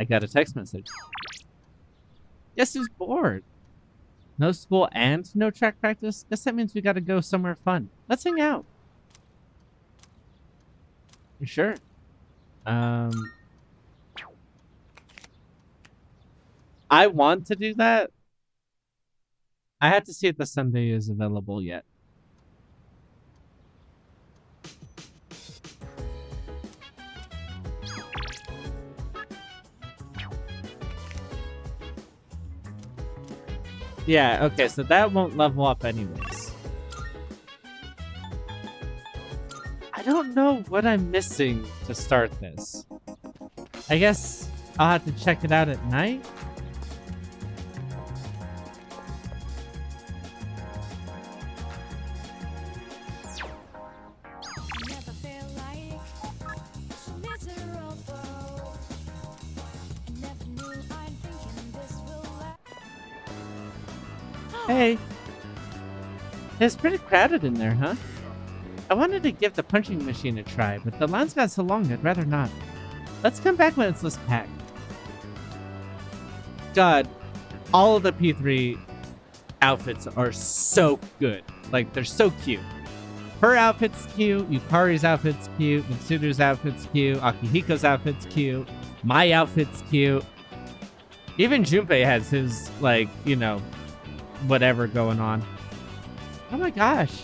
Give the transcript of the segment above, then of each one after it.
I got a text message. Guess who's bored? No school and no track practice? Guess that means we gotta go somewhere fun. Let's hang out. Sure. I want to do that. I have to see if the Sunday is available yet. Yeah, okay, so that won't level up anyways. I don't know what I'm missing to start this. I guess I'll have to check it out at night. Hey. It's pretty crowded in there, huh? I wanted to give the punching machine a try, but the line's got so long I'd rather not. Let's come back when it's less packed. God, all of the P3 outfits are so good. Like, they're so cute. Her outfit's cute, Yukari's outfit's cute, Mitsuru's outfit's cute, Akihiko's outfit's cute, my outfit's cute. Even Junpei has his, like, you know, whatever going on. Oh my gosh.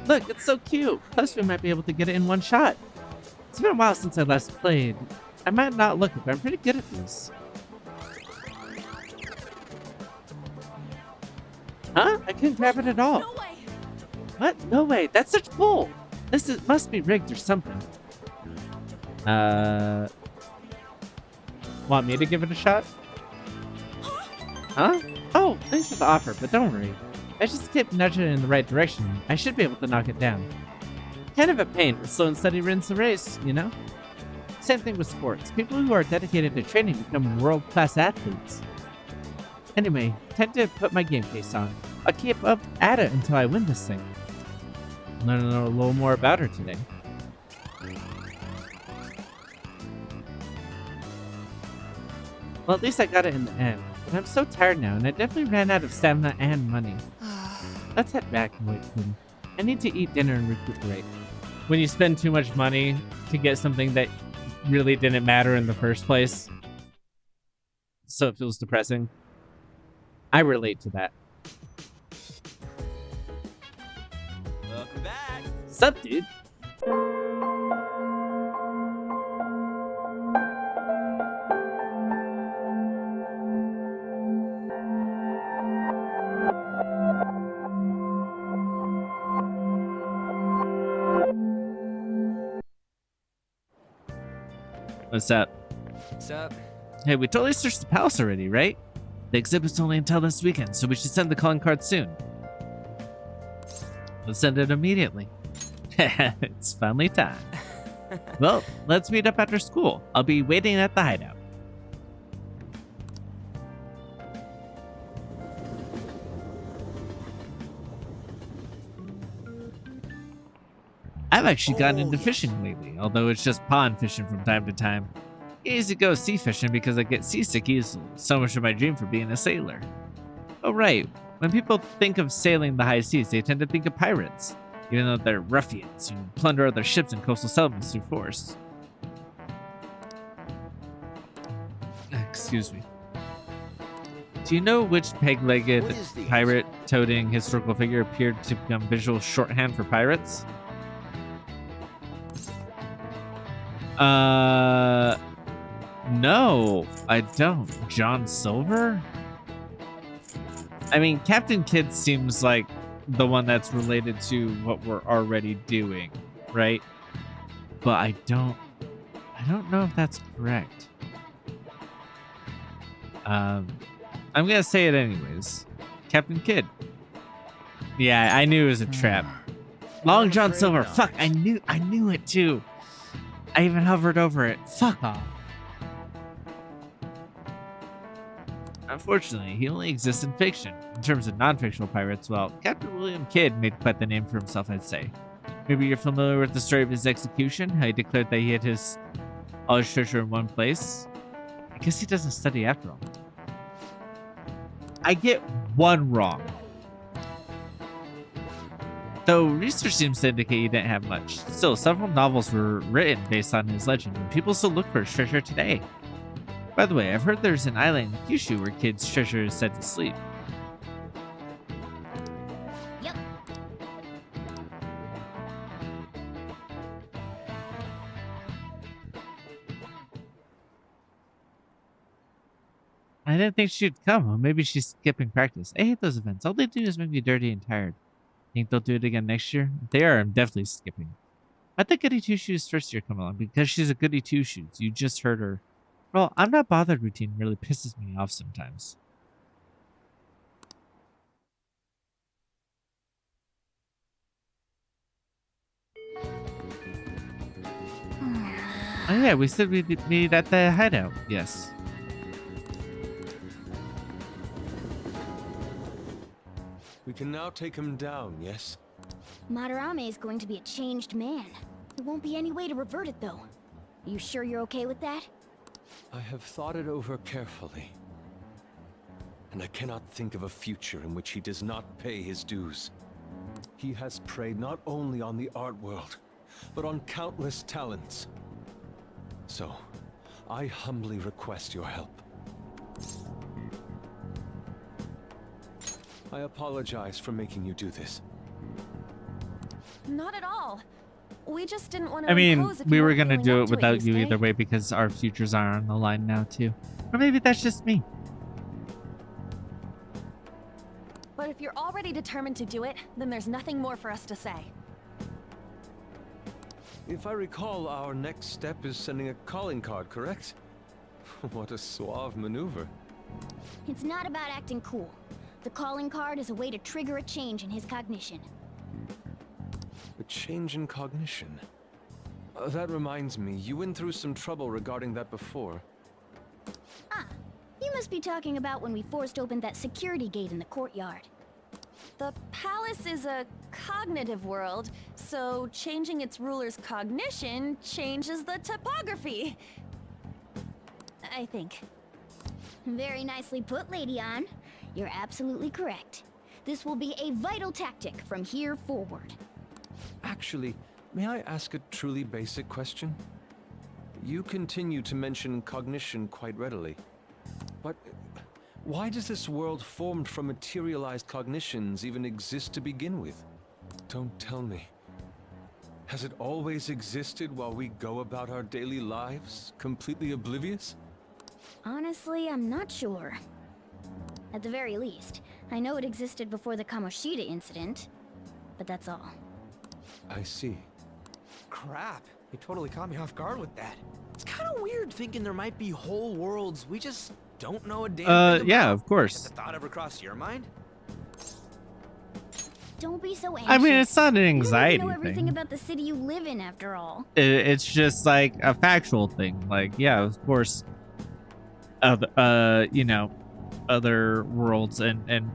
Look, it's so cute. Plus, we might be able to get it in one shot. It's been a while since I last played. I might not look it, but I'm pretty good at this. Huh? I couldn't grab it at all. No way. What? No way. That's such bull. Must be rigged or something. Want me to give it a shot? Huh? Oh, thanks for the offer, but don't worry. I just kept nudging it in the right direction. I should be able to knock it down. Kind of a pain, but slow and steady wins the race, you know? Same thing with sports. People who are dedicated to training become world-class athletes. Anyway, time to put my game case on. I'll keep up at it until I win this thing. Learn a little more about her today. Well, at least I got it in the end. But I'm so tired now, and I definitely ran out of stamina and money. Let's head back and wait for them. I need to eat dinner and recuperate. When you spend too much money to get something that really didn't matter in the first place, so it feels depressing. I relate to that. Welcome back. Sup, dude? What's up? What's up? Hey, we totally searched the palace already, right? The exhibit's only until this weekend, so we should send the calling card soon. Let's send it immediately. It's family time. Well, let's meet up after school. I'll be waiting at the hideout. I've actually gotten into fishing lately, although it's just pond fishing from time to time. Easy to go sea fishing because I get seasick easily. So much of my dream for being a sailor. Oh right, when people think of sailing the high seas, they tend to think of pirates, even though they're ruffians who plunder other ships and coastal settlements through force. Excuse me. Do you know which peg-legged, pirate-toting historical figure appeared to become visual shorthand for pirates? No, I don't. John Silver? I mean, Captain Kidd seems like the one that's related to what we're already doing, right? But I don't know if that's correct. I'm gonna say it anyways. Captain Kidd. Yeah, I knew it was a trap. Long John Silver. Fuck, I knew it too. I even hovered over it. Fuck off. Unfortunately, he only exists in fiction. In terms of non-fictional pirates, well, Captain William Kidd made quite the name for himself, I'd say. Maybe you're familiar with the story of his execution, how he declared that he had his all his treasure in one place. I guess he doesn't study after all. I get one wrong. Though research seems to indicate he didn't have much. Still, several novels were written based on his legend, and people still look for his treasure today. By the way, I've heard there's an island in Kyushu where kids' treasure is said to sleep. Yep. I didn't think she'd come. Well, maybe she's skipping practice. I hate those events. All they do is make me dirty and tired. Think they'll do it again next year? If they are, I'm definitely skipping. Let the Goody Two Shoes first year come along because she's a Goody Two Shoes. You just heard her. Well, I'm not bothered routine really pisses me off sometimes. Oh yeah, we said we'd meet at the hideout. Yes. We can now take him down, yes? Madarame is going to be a changed man. There won't be any way to revert it, though. You sure you're okay with that? I have thought it over carefully. And I cannot think of a future in which he does not pay his dues. He has preyed not only on the art world, but on countless talents. So, I humbly request your help. I apologize for making you do this. Not at all. We just didn't want to. I mean, impose if we you were weren't gonna feeling do up it to without you Yusuke. either way because our futures are on the line now too. Or maybe that's just me. But if you're already determined to do it, then there's nothing more for us to say. If I recall, our next step is sending a calling card, correct? What a suave maneuver. It's not about acting cool. The calling card is a way to trigger a change in his cognition. A change in cognition. That reminds me, you went through some trouble regarding that before. Ah, you must be talking about when we forced open that security gate in the courtyard. The palace is a cognitive world, so changing its ruler's cognition changes the topography. I think. Very nicely put, Lady Ann. You're absolutely correct. This will be a vital tactic from here forward. Actually, may I ask a truly basic question? You continue to mention cognition quite readily. But why does this world formed from materialized cognitions even exist to begin with? Don't tell me. Has it always existed while we go about our daily lives, completely oblivious? Honestly, I'm not sure. At the very least, I know it existed before the Kamoshida incident, but that's all. I see. Crap, you totally caught me off guard with that. It's kind of weird thinking there might be whole worlds we just don't know a damn thing Yeah, about. of course. Has the thought ever crossed your mind? Don't be so anxious. I mean, it's not an You anxiety don't know everything thing. about the city you live in, after all. It's just like a factual thing. Like, yeah, of course. You know, other worlds and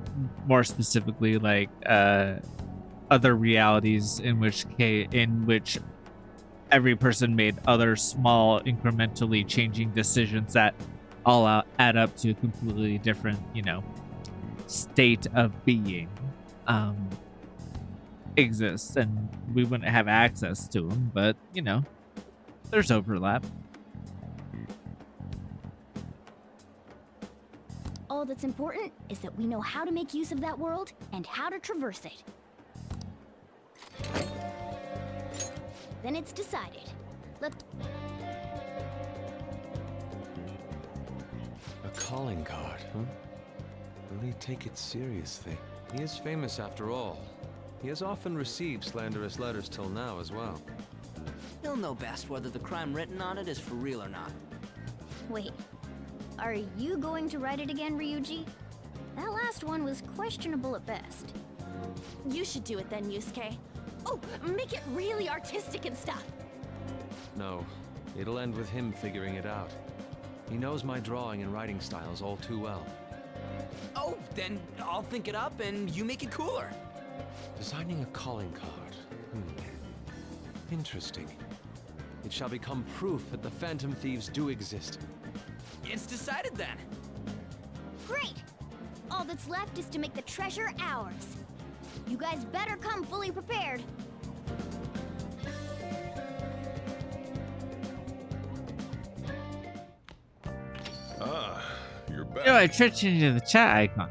more specifically, like other realities in which every person made other small, incrementally changing decisions that all add up to a completely different, you know, state of being. Exists, and we wouldn't have access to them, but you know, there's overlap. All that's important is that we know how to make use of that world and how to traverse it. Then it's decided. A calling card, huh? Will he take it seriously? He is famous after all. He has often received slanderous letters till now as well. He'll know best whether the crime written on it is for real or not. Wait, are you going to write it again, Ryuji? That last one was questionable at best. You should do it then, Yusuke. Oh, make it really artistic and stuff. No, it'll end with him figuring it out. He knows my drawing and writing styles all too well. Oh, then I'll think it up and you make it cooler. Designing a calling card. Interesting. It shall become proof that the Phantom Thieves do exist. It's decided then. Great! All that's left is to make the treasure ours. You guys better come fully prepared. Ah, you're back. Yo, I tricked you into the chat icon.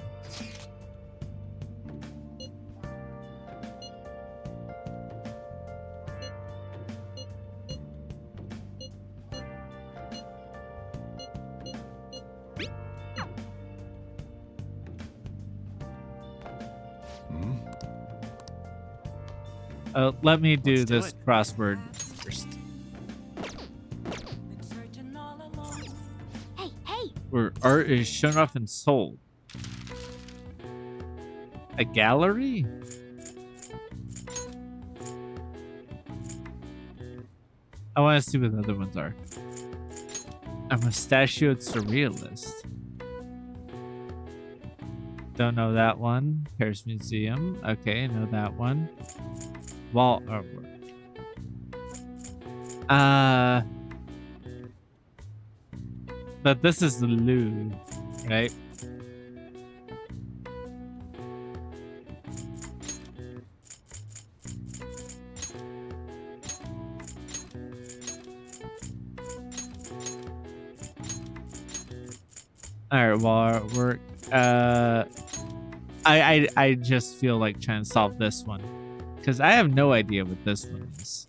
Let me do Let's do this it. crossword first. Hey, hey! Where art is shown off and sold. A gallery? I want to see what the other ones are. A mustachioed surrealist. Don't know that one. Paris Museum. Okay, know that one. Wall artwork. But this is the Louvre, right? Alright, wall artwork. I just feel like trying to solve this one. Because I have no idea what this one is.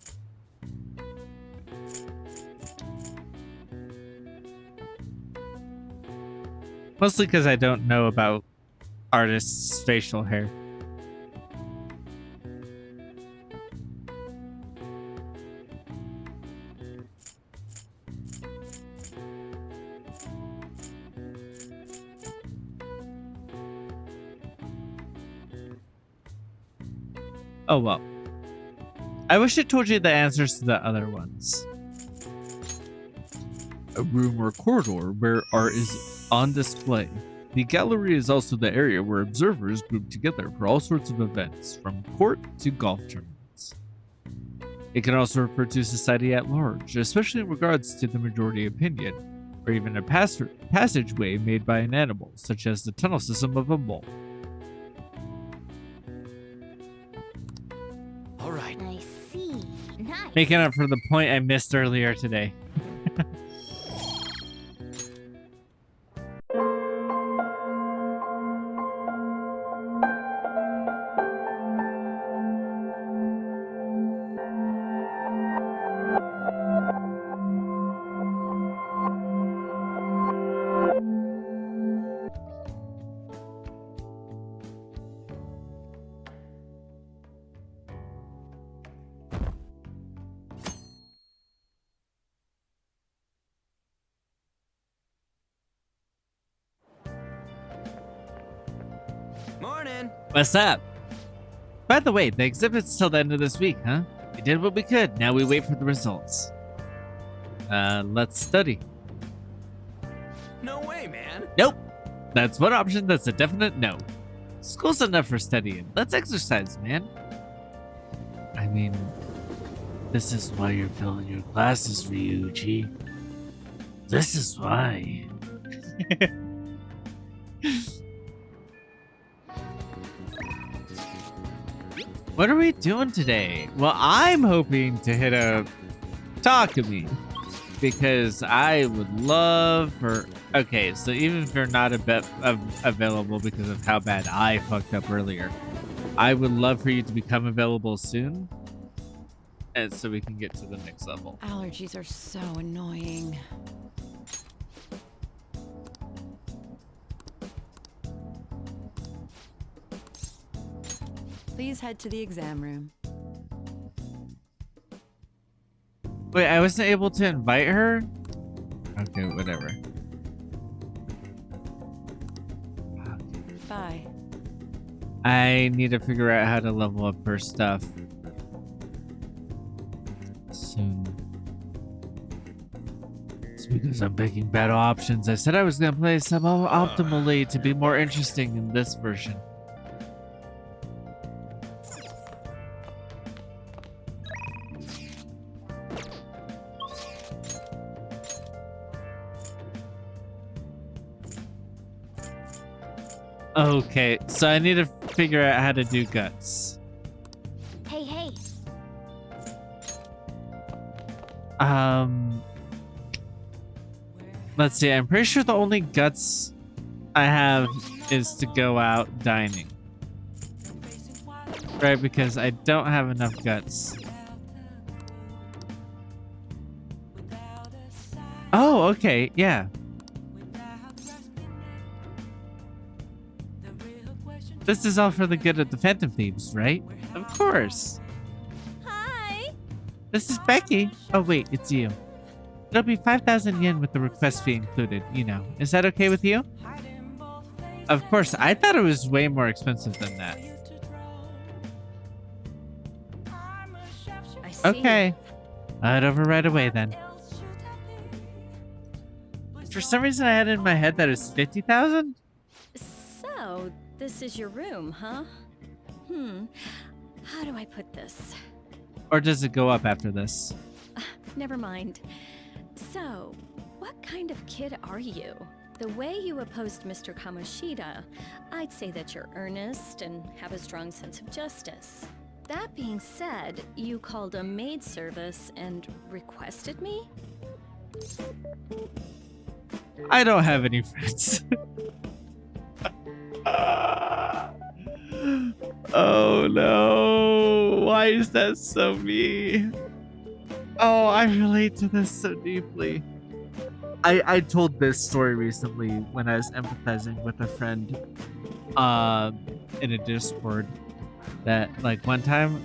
Mostly because I don't know about artists' facial hair. Oh well. I wish it told you the answers to the other ones. A room or corridor where art is on display. The gallery is also the area where observers group together for all sorts of events, from court to golf tournaments. It can also refer to society at large, especially in regards to the majority opinion, or even a passageway made by an animal, such as the tunnel system of a mole. All right. I see. Nice. Making up for the point I missed earlier today. Morning. What's up? By the way, the exhibit's till the end of this week, huh? We did what we could. Now we wait for the results. Let's study. No way, man. Nope. That's one option that's a definite no. School's enough for studying. Let's exercise, man. I mean, this is why you're filling your classes, Ryuji. This is why. What are we doing today? Well, I'm hoping to hit a Takumi because I would love for. Okay, so even if you're not available because of how bad I fucked up earlier, I would love for you to become available soon, and so we can get to the next level. Allergies are so annoying. Please head to the exam room. Wait, I wasn't able to invite her? Okay, whatever. Bye. I need to figure out how to level up her stuff soon. It's because I'm picking battle options. I said I was gonna play sub-optimally to be more interesting in this version. Okay, so I need to figure out how to do guts. Hey, hey. Let's see. I'm pretty sure the only guts I have is to go out dining. Right, because I don't have enough guts. Oh, okay, yeah. This is all for the good of the Phantom Thieves, right? Of course. Hi! This is Becky. Oh, wait, it's you. It'll be 5,000 yen with the request fee included, you know. Is that okay with you? Of course, I thought it was way more expensive than that. I see. Okay. I'll head over right away then. For some reason, I had in my head that it's 50,000? So, this is your room, huh? How do I put this? Or does it go up after this? Never mind. So, what kind of kid are you? The way you opposed Mr. Kamoshida, I'd say that you're earnest and have a strong sense of justice. That being said, you called a maid service and requested me? I don't have any friends. Oh no. Why is that so me? Oh, I relate to this so deeply. I told this story recently when I was empathizing with a friend in a Discord that like one time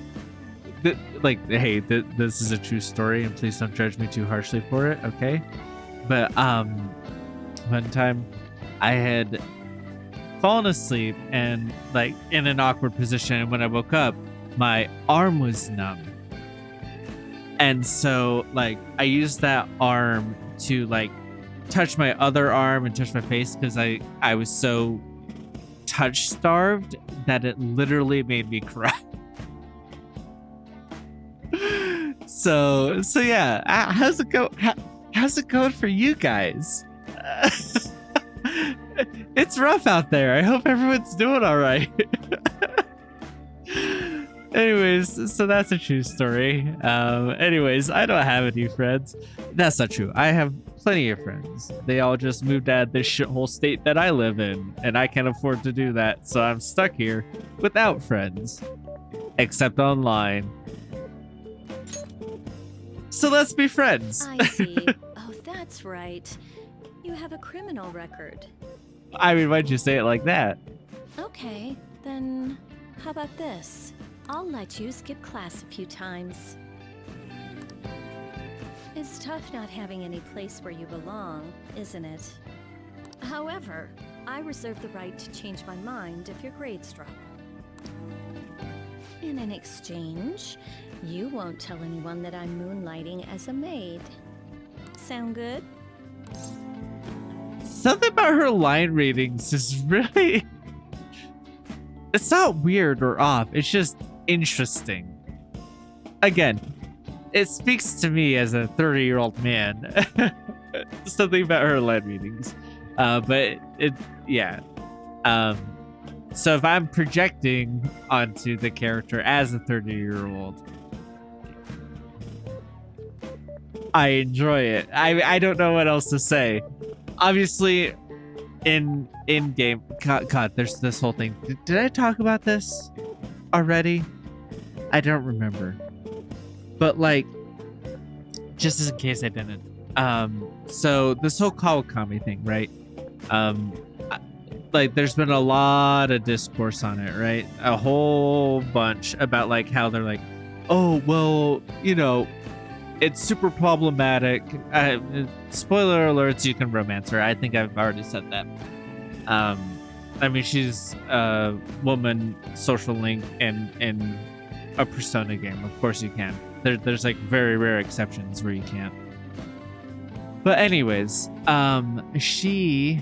this is a true story and please don't judge me too harshly for it, okay? But one time I had fallen asleep and like in an awkward position, and when I woke up my arm was numb, and so like I used that arm to like touch my other arm and touch my face because I was so touch starved that it literally made me cry. So yeah, how's it go? How's it going for you guys? It's rough out there. I hope everyone's doing all right. Anyways, so that's a true story. Anyways, I don't have any friends. That's not true. I have plenty of friends. They all just moved out of this shithole state that I live in, and I can't afford to do that, so I'm stuck here without friends, except online. So let's be friends. I see. Oh, that's right. You have a criminal record. I mean, why'd you say it like that? Okay, then how about this? I'll let you skip class a few times. It's tough not having any place where you belong, isn't it? However, I reserve the right to change my mind if your grades drop. In an exchange, you won't tell anyone that I'm moonlighting as a maid. Sound good? Something about her line readings is really... It's not weird or off. It's just interesting. Again, it speaks to me as a 30-year-old man. Something about her line readings. But it, yeah. So if I'm projecting onto the character as a 30-year-old, I enjoy it. I don't know what else to say. Obviously, in game, God, there's this whole thing. Did I talk about this already? I don't remember. But like, just in case I didn't. So this whole Kawakami thing, right? Like there's been a lot of discourse on it, right? A whole bunch about like how they're like, oh, well, you know, it's super problematic. Spoiler alerts, you can romance her. I think I've already said that. I mean, she's a woman social link in a Persona game. Of course you can. There's like very rare exceptions where you can't. But anyways, she...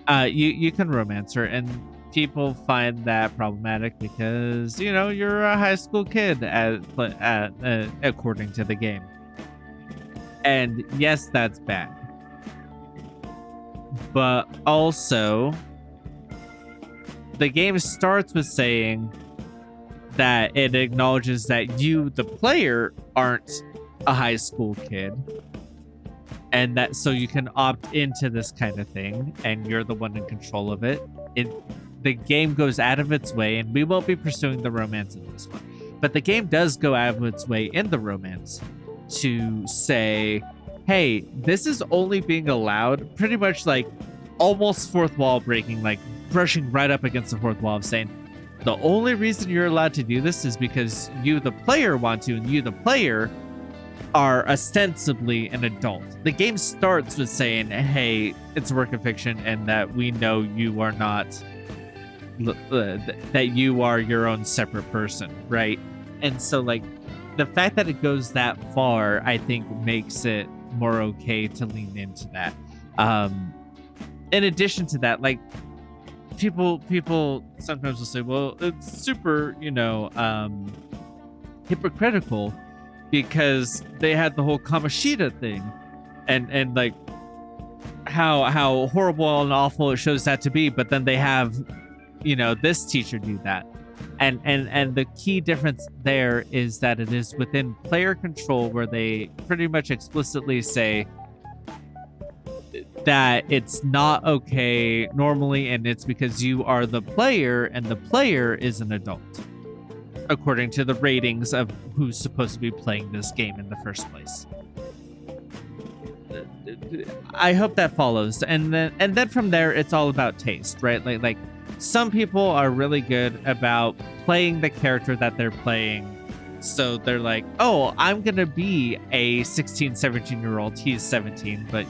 you can romance her, and people find that problematic because, you know, you're a high school kid, according to the game. And yes, that's bad. but also the game starts with saying that it acknowledges that you, the player, aren't a high school kid, and that so you can opt into this kind of thing, and you're the one in control of it. The game goes out of its way, and we won't be pursuing the romance in this one, but the game does go out of its way in the romance to say, hey, this is only being allowed, pretty much like almost fourth wall breaking, like brushing right up against the fourth wall of saying, the only reason you're allowed to do this is because you, the player, want to, and you, the player, are ostensibly an adult. The game starts with saying, hey, it's a work of fiction, and that we know you are not, that you are your own separate person, right? And so, like, the fact that it goes that far, I think, makes it more okay to lean into that. In addition to that, like, people sometimes will say, well, it's super, hypocritical because they had the whole Kamoshida thing and like how horrible and awful it shows that to be, but then they have, this teacher do that. And the key difference there is that it is within player control, where they pretty much explicitly say that it's not okay normally, and it's because you are the player and the player is an adult, according to the ratings of who's supposed to be playing this game in the first place. I hope that follows. And then from there, it's all about taste, right? Like some people are really good about playing the character that they're playing. So they're like, oh, I'm going to be a 16, 17-year-old. He's 17, but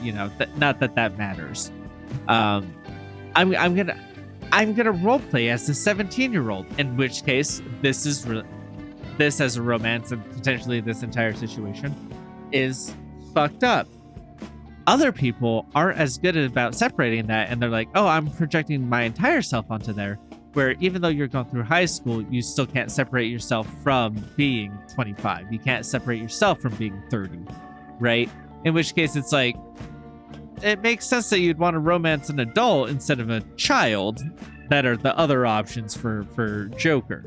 not that matters. I'm going to roleplay as the 17-year-old, in which case this as a romance, and potentially this entire situation is fucked up. Other people aren't as good about separating that, and they're like, oh, I'm projecting my entire self onto there, where even though you're going through high school, you still can't separate yourself from being 25. You can't separate yourself from being 30, right? In which case, it's like, it makes sense that you'd want to romance an adult instead of a child. That are the other options for Joker.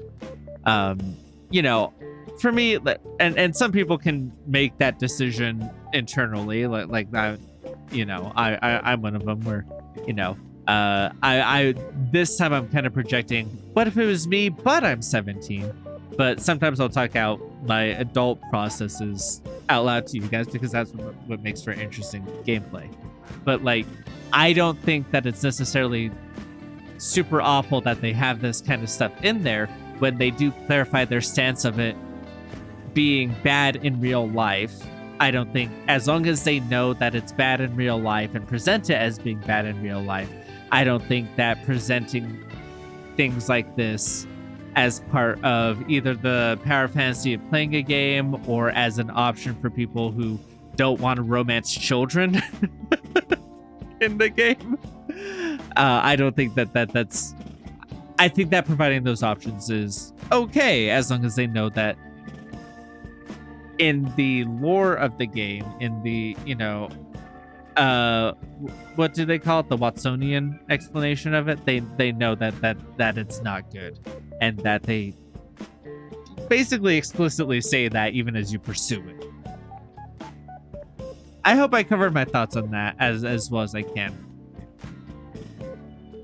For me, and some people can make that decision internally, like that. I'm one of them where, I this time I'm kind of projecting, what if it was me, but I'm 17? But sometimes I'll talk out my adult processes out loud to you guys, because that's what makes for interesting gameplay. But like, I don't think that it's necessarily super awful that they have this kind of stuff in there when they do clarify their stance of it being bad in real life. I don't think, as long as they know that it's bad in real life and present it as being bad in real life, I don't think that presenting things like this as part of either the power fantasy of playing a game or as an option for people who don't want to romance children in the game. I don't think that's... I think that providing those options is okay, as long as they know that in the lore of the game, in the, what do they call it? The Watsonian explanation of it. They know that it's not good, and that they basically explicitly say that even as you pursue it. I hope I covered my thoughts on that as well as I can.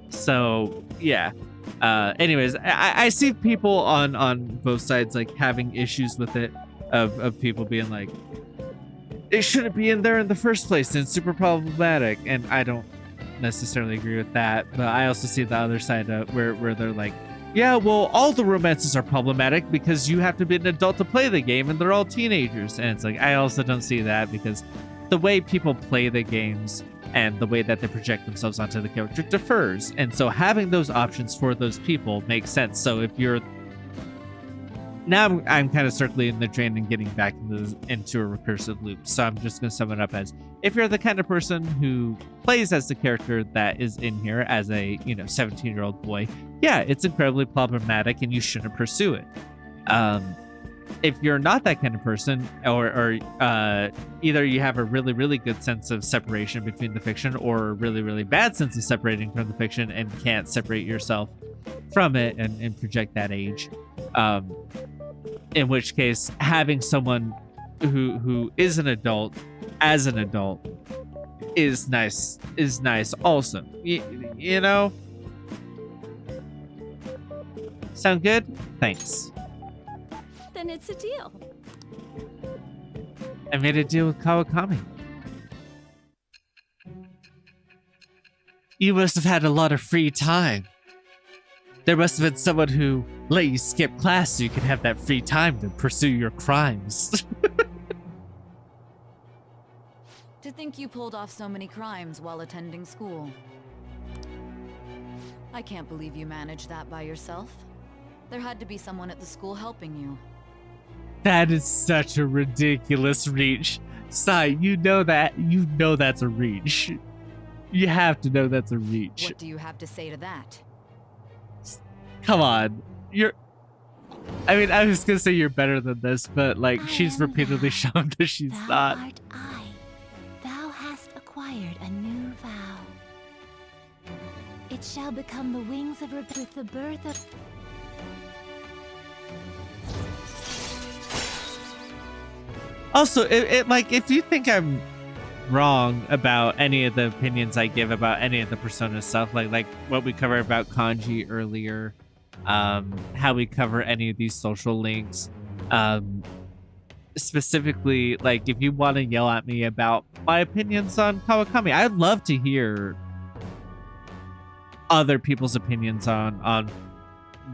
So yeah. Anyways, I see people on both sides like having issues with it, of people being like, it shouldn't be in there in the first place and it's super problematic, and I don't necessarily agree with that. But I also see the other side where they're like, yeah, well, all the romances are problematic because you have to be an adult to play the game and they're all teenagers. And it's like, I also don't see that, because the way people play the games and the way that they project themselves onto the character differs. And so having those options for those people makes sense. So if you're... Now I'm kind of circling the drain and getting back into a recursive loop. So I'm just going to sum it up as, if you're the kind of person who plays as the character that is in here as a, 17-year-old boy, yeah, it's incredibly problematic and you shouldn't pursue it. if you're not that kind of person, or either you have a really, really good sense of separation between the fiction, or a really, really bad sense of separating from the fiction and can't separate yourself from it and project that age, in which case having someone who is an adult as an adult is nice also. You know? Sound good? Thanks. Then it's a deal. I made a deal with Kawakami. You must have had a lot of free time. There must have been someone who let you skip class so you could have that free time to pursue your crimes. To think you pulled off so many crimes while attending school. I can't believe you managed that by yourself. There had to be someone at the school helping you. That is such a ridiculous reach. Sai, you know that's a reach. You have to know that's a reach. What do you have to say to that? Come on. I was gonna say you're better than this, but like she's repeatedly shown that she's Thou not. art I. Thou hast acquired a new vow. It shall become the wings of with the birth of... Also, it like, if you think I'm wrong about any of the opinions I give about any of the Persona stuff, like what we covered about kanji earlier, how we cover any of these social links, specifically, like if you want to yell at me about my opinions on Kawakami, I'd love to hear other people's opinions on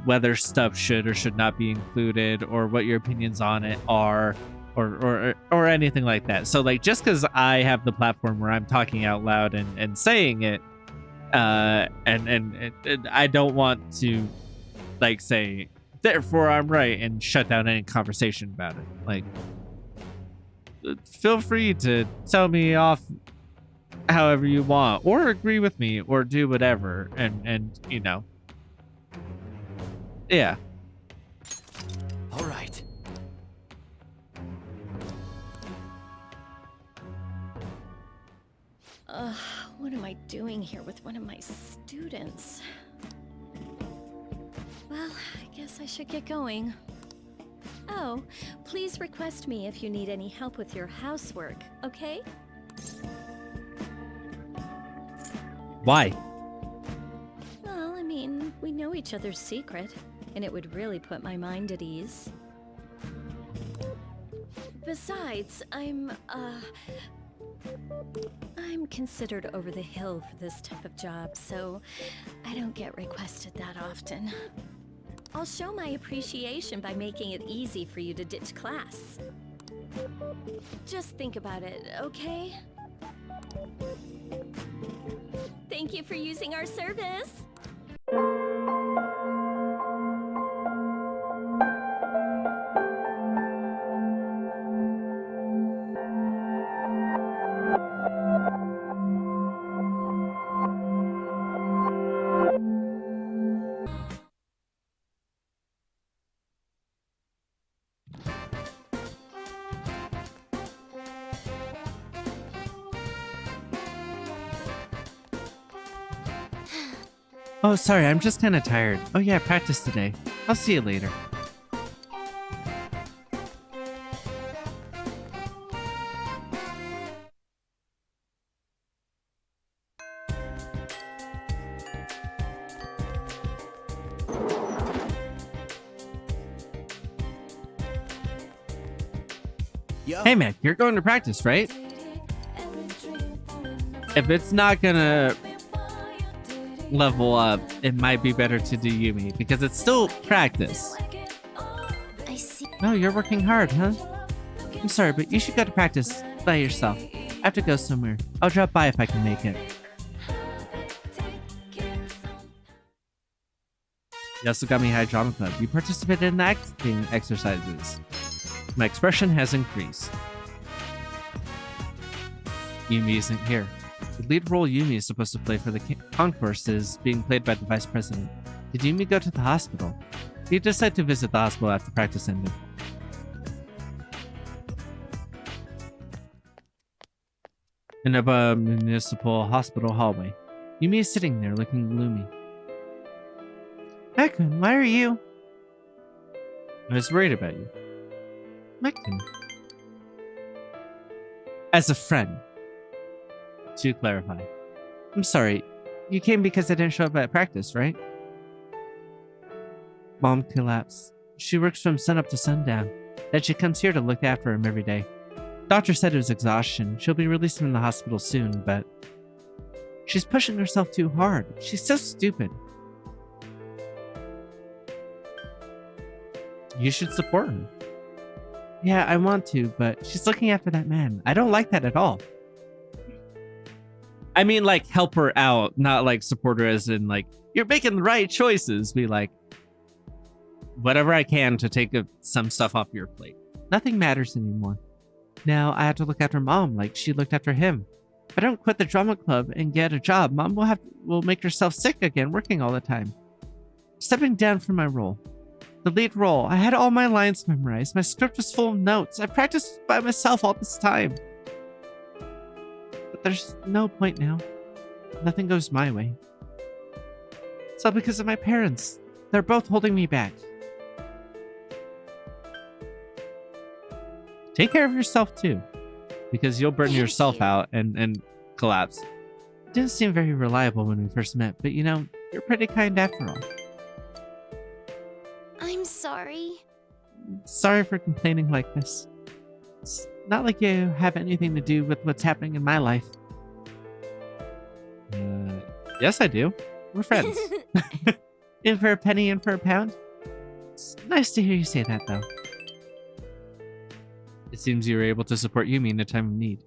whether stuff should or should not be included, or what your opinions on it are, or anything like that. So like, just because I have the platform where I'm talking out loud and saying it, and I don't want to like say therefore I'm right and shut down any conversation about it. Like, feel free to tell me off however you want, or agree with me, or do whatever, and you know, yeah. All right. What am I doing here with one of my students? Well, I guess I should get going. Oh, please request me if you need any help with your housework, okay? Why? Well, I mean, we know each other's secret, and it would really put my mind at ease. Besides, I'm considered over the hill for this type of job, so I don't get requested that often. I'll show my appreciation by making it easy for you to ditch class. Just think about it, okay? Thank you for using our service! Oh, sorry, I'm just kind of tired. Oh yeah, practice today. I'll see you later. Yo. Hey man, you're going to practice, right? If it's not gonna level up, it might be better to do Yumi, because it's still practice. I see. No, you're working hard, huh? I'm sorry, but you should go to practice by yourself. I have to go somewhere. I'll drop by if I can make it. Yasugami High Drama Club. You participated in the acting exercises. My expression has increased. Yumi isn't here. The lead role Yumi is supposed to play for the concourse is being played by the vice president. Did Yumi go to the hospital? He decided to visit the hospital after practice ended. In a municipal hospital hallway. Yumi is sitting there looking gloomy. Mekun, why are you? I was worried about you. Mekun. As a friend. To clarify. I'm sorry. You came because I didn't show up at practice, right? Mom collapsed. She works from sunup to sundown. Then she comes here to look after him every day. Doctor said it was exhaustion. She'll be released from the hospital soon, but she's pushing herself too hard. She's so stupid. You should support her. Yeah, I want to, but she's looking after that man. I don't like that at all. I mean, like, help her out, not like support her as in like, you're making the right choices. Be like, whatever I can to take some stuff off your plate. Nothing matters anymore. Now I have to look after Mom like she looked after him. If I don't quit the drama club and get a job, Mom will make herself sick again working all the time. Stepping down from my role. The lead role. I had all my lines memorized. My script was full of notes. I practiced by myself all this time. But there's no point now. Nothing goes my way. It's all because of my parents. They're both holding me back. Take care of yourself too, because you'll burn yourself out and collapse. You didn't seem very reliable when we first met, but you know, you're pretty kind after all. I'm sorry. Sorry for complaining like this. It's not like you have anything to do with what's happening in my life. Yes, I do. We're friends. In for a penny, in for a pound. It's nice to hear you say that, though. It seems you were able to support Yumi in a time of need.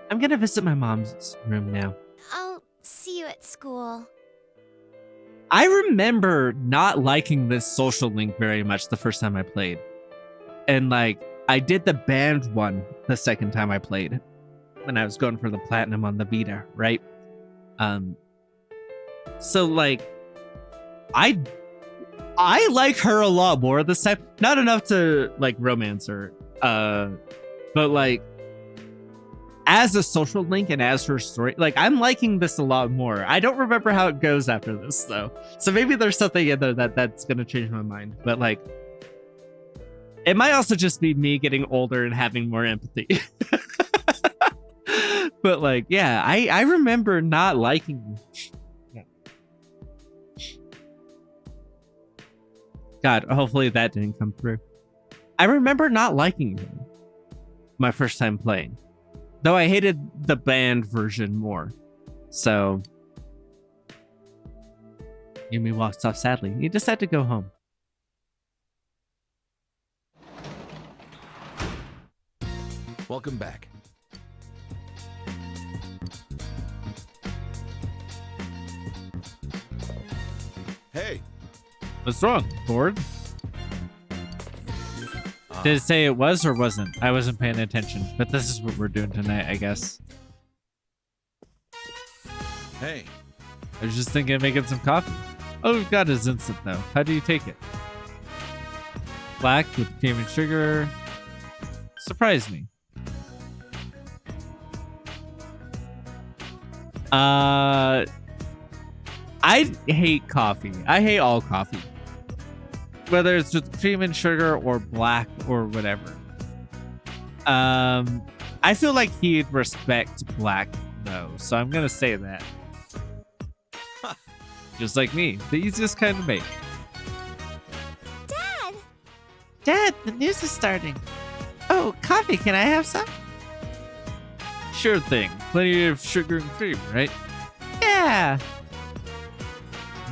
I'm gonna visit my mom's room now. I'll see you at school. I remember not liking this social link very much the first time I played. And like, I did the band one the second time I played. When I was going for the platinum on the Vita, right? So like, I like her a lot more this time. Not enough to like romance her, but like as a social link and as her story, like I'm liking this a lot more. I don't remember how it goes after this though, so maybe there's something in there that's gonna change my mind. But like, it might also just be me getting older and having more empathy. But like, yeah, I remember not liking. Yeah. God, hopefully that didn't come through. I remember not liking him my first time playing, though I hated the band version more. So Yumi walks off sadly. He decided to go home. Welcome back. Hey. What's wrong? Bored? Did it say it was or wasn't? I wasn't paying attention, but this is what we're doing tonight, I guess. Hey. I was just thinking of making some coffee. Oh, we've got his instant though. How do you take it? Black with cream and sugar. Surprise me. I hate coffee. I hate all coffee. Whether it's with cream and sugar or black or whatever. I feel like he'd respect black though, so I'm gonna say that. Just like me, the easiest kind to make. Dad! Dad, the news is starting. Oh, coffee, can I have some? Sure thing. Plenty of sugar and cream, right? Yeah.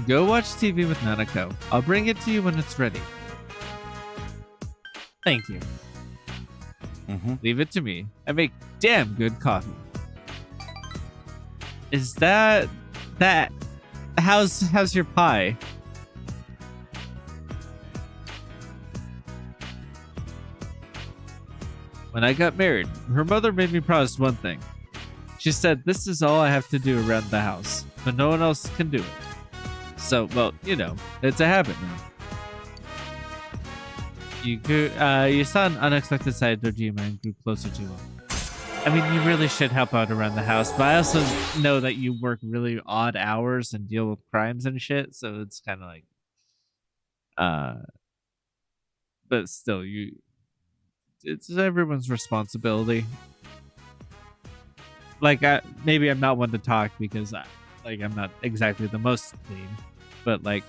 Go watch TV with Nanako. I'll bring it to you when it's ready. Thank you. Leave it to me. I make damn good coffee. Is that... How's your pie? When I got married, her mother made me promise one thing. She said, this is all I have to do around the house. but no one else can do it. So, well, you know, it's a habit now. You saw an unexpected side of Dojima and grew closer to him. I mean, you really should help out around the house, but I also know that you work really odd hours and deal with crimes and shit, so it's kind of like, but still, it's everyone's responsibility. Like, maybe I'm not one to talk because, I'm not exactly the most clean, but like,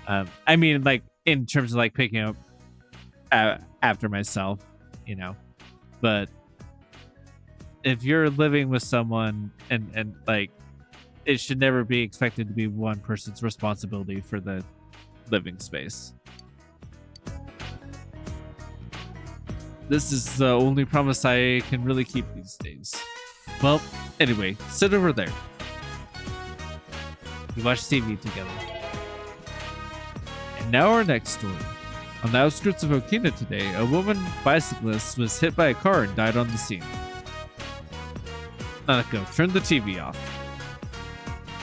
I mean, like in terms of like picking up after myself, you know, but if you're living with someone and like, it should never be expected to be one person's responsibility for the living space. This is the only promise I can really keep these days. Well, anyway, sit over there. We watch TV together. And now our next story. On the outskirts of Okina today, a woman bicyclist was hit by a car and died on the scene. Nanako, turn the TV off.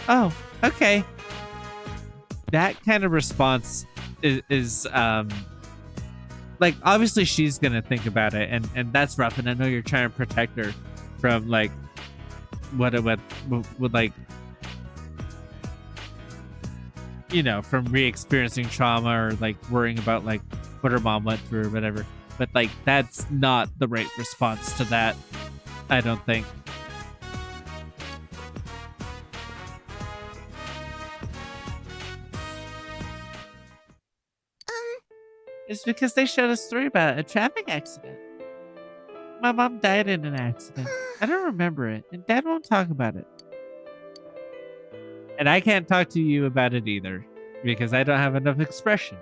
Oh, okay. That kind of response is like, obviously she's gonna think about it, and that's rough, and I know you're trying to protect her from like what like, you know, from re-experiencing trauma or like worrying about like what her mom went through or whatever, but like that's not the right response to that, I don't think. It's because they showed a story about a traffic accident. My mom died in an accident. I don't remember it, and Dad won't talk about it. And I can't talk to you about it either, because I don't have enough expression.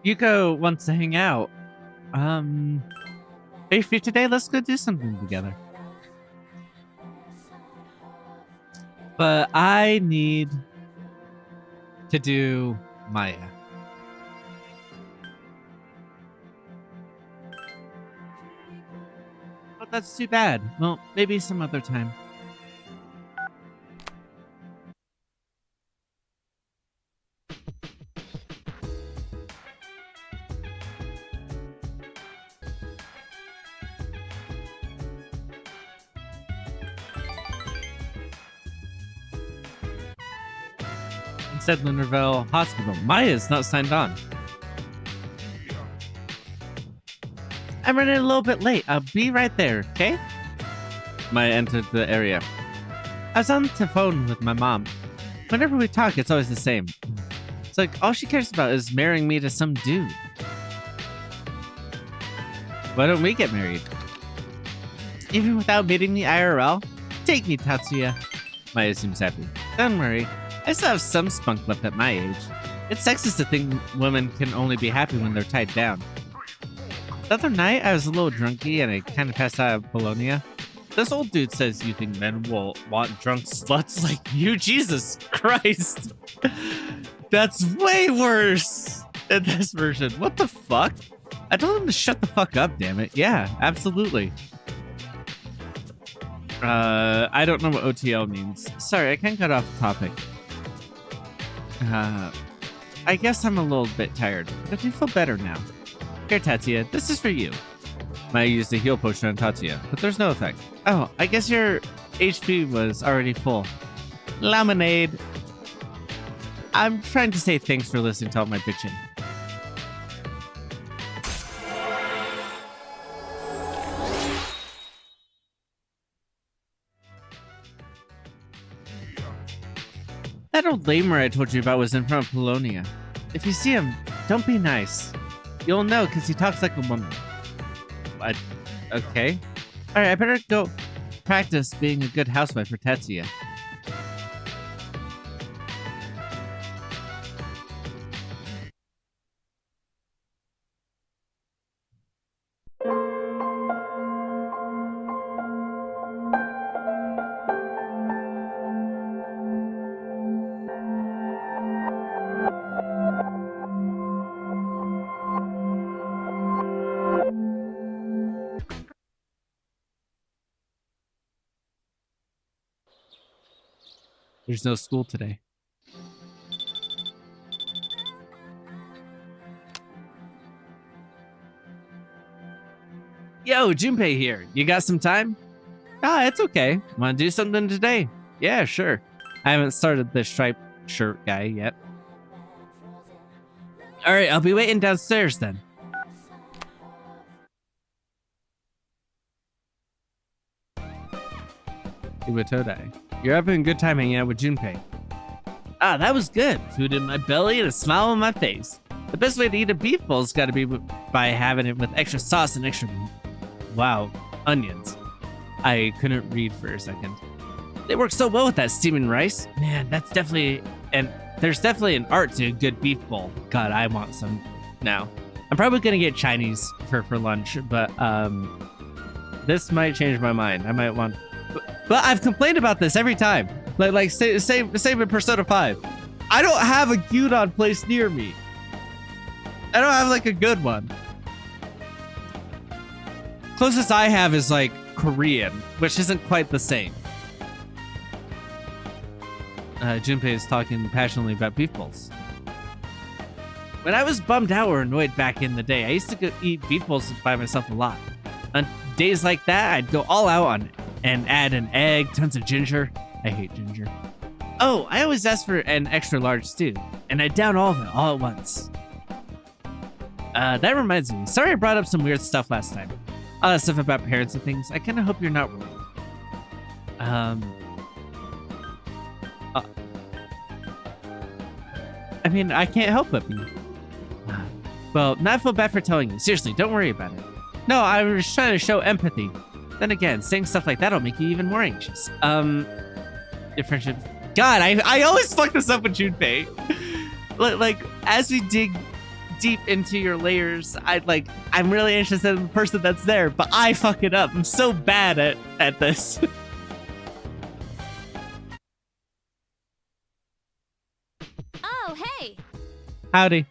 Yuko wants to hang out. Are you free today? Let's go do something together. But I need to do Maya. But that's too bad. Well, maybe some other time. Said Linderville Hospital. Maya's not signed on. I'm running a little bit late. I'll be right there, okay? Maya entered the area. I was on the phone with my mom. Whenever we talk, it's always the same. It's like all she cares about is marrying me to some dude. Why don't we get married? Even without meeting me IRL? Take me, Tatsuya. Maya seems happy. Don't worry. I still have some spunk left at my age. It's sexist to think women can only be happy when they're tied down. The other night, I was a little drunky and I kind of passed out of Bologna. This old dude says you think men will want drunk sluts like you? Jesus Christ. That's way worse in this version. What the fuck? I told him to shut the fuck up, damn it. Yeah, absolutely. I don't know what OTL means. Sorry, I kind of got off topic. I guess I'm a little bit tired, but I do feel better now. Here, Tatsuya, this is for you. Maya used a heal potion on Tatsuya, but there's no effect. Oh, I guess your HP was already full. Lemonade. I'm trying to say thanks for listening to all my bitching. That old lamer I told you about was in front of Polonia. If you see him, don't be nice. You'll know because he talks like a woman. Okay. All right, I better go practice being a good housewife for Tetsuya. There's no school today. Yo, Junpei here. You got some time? Ah, it's okay. Want to do something today? Yeah, sure. I haven't started the striped shirt guy yet. All right, I'll be waiting downstairs then. Iwatodai. You're having a good time hanging out with Junpei. Ah, that was good. Food in my belly and a smile on my face. The best way to eat a beef bowl's gotta be by having it with extra sauce and extra, wow, onions. I couldn't read for a second. They work so well with that steaming rice. Man, there's definitely an art to a good beef bowl. God, I want some now. I'm probably gonna get Chinese for lunch, but this might change my mind. I might want. But I've complained about this every time. Like same in Persona 5. I don't have a gyudon place near me. I don't have like a good one. Closest I have is like Korean, which isn't quite the same. Junpei is talking passionately about beef bowls. When I was bummed out or annoyed back in the day, I used to go eat beef bowls by myself a lot. On days like that, I'd go all out on it and add an egg, tons of ginger. I hate ginger. Oh, I always ask for an extra large too, and I down all of it all at once. That reminds me. Sorry I brought up some weird stuff last time. All that stuff about parents and things. I kind of hope you're not worried. I mean, I can't help but be. Well, not feel bad for telling you. Seriously, don't worry about it. No, I was trying to show empathy. Then again, saying stuff like that'll make you even more anxious. Your friendship. God, I always fuck this up with Junpei. Like, as we dig deep into your layers, I'm really interested in the person that's there, but I fuck it up. I'm so bad at this. Oh, hey! Howdy.